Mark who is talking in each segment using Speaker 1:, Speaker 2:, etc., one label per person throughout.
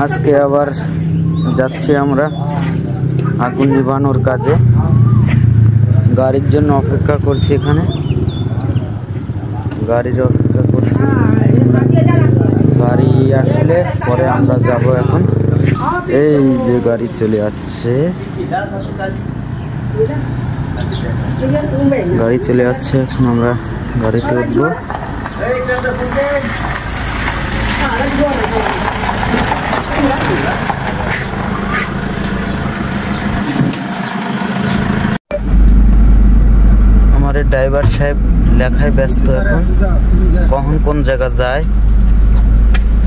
Speaker 1: আজকে আবার যাচ্ছি আমরা আগুন নিভানোর কাজে। গাড়ির জন্য অপেক্ষা করছি, এখানে গাড়ির অপেক্ষা করছি। গাড়ি আসলে পরে আমরা যাব। এখন এই যে গাড়ি চলে যাচ্ছে, গাড়ি চলে যাচ্ছে। এখন আমরা গাড়িতে উঠবো। আমাদের ড্রাইভার সাহেব লেখায় ব্যস্ত এখন, কখন কোন জায়গা যায়,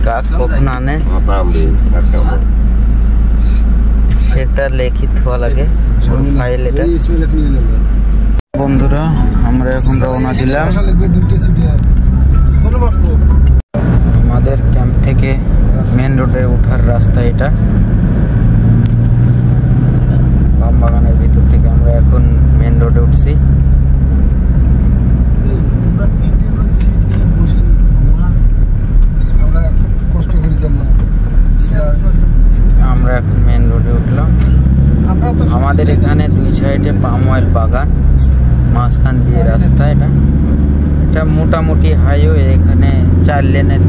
Speaker 1: কাক কখন আনে সেটা লিখিত হওয়া লাগে ফাইল। এটা বন্ধুরা, আমরা এখন রওনা দিলাম। আমাদের ক্যাম্প থেকে মেন রোডে ওঠার রাস্তা এটা। পাম বাগানের ভিতর থেকে আমরা এখন মেন রোডে উঠছি। আমরা এখন মেন রোডে উঠলাম। আমাদের এখানে দুই সাইডে পাম অয়েল বাগান, মাঝখান দিয়ে রাস্তা। এটা মোটামুটি হাইওয়ে। এখানে 4 লেনের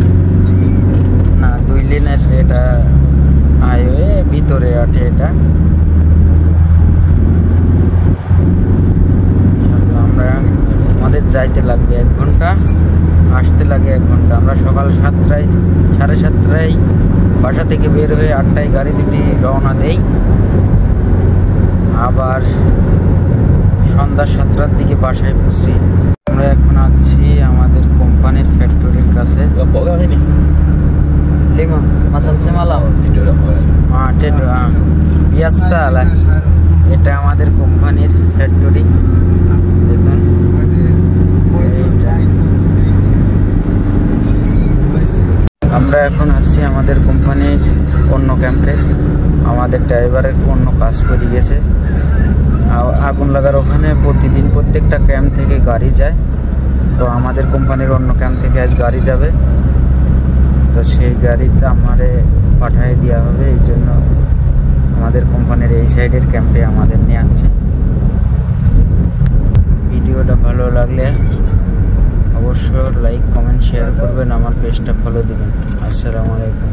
Speaker 1: না 2 লেনের এটা হাইওয়ে, ভিতরে আছে এটা। আমাদের যাইতে লাগবে 1 ঘন্টা, আসতে লাগে 1 ঘন্টা। আমরা সকাল 7টায় 7:30 বাসা থেকে বের হয়ে 8টায় গাড়ি দুটি রওনা দেই। আবার সন্ধ্যা 7টার দিকে বাসায় পৌঁছি। আমরা এখন আছি আমাদের কোম্পানির ফ্যাক্টরির কাছে। এটা আমাদের কোম্পানির ফ্যাক্টরি। দেখুন, আমরা এখন আছি আমাদের কোম্পানির অন্য ক্যাম্পে। আমাদের ড্রাইভারের অন্য কাজ করে গেছে আগুন লাগার ওখানে। প্রতিদিন প্রত্যেকটা ক্যাম্প থেকে গাড়ি যায়, তো আমাদের কোম্পানির অন্য ক্যাম্প থেকে আজ গাড়ি যাবে, তো সেই গাড়িতে আমারে পাঠিয়ে দেওয়া হবে। এই জন্য আমাদের কোম্পানির এই সাইডের ক্যাম্পে আমাদের নিয়ে আসছে। ভিডিওটা ভালো লাগলে অবশ্যই লাইক, কমেন্ট, শেয়ার করবেন। আমার পেজটা ফলো দিবেন। আসসালামু আলাইকুম।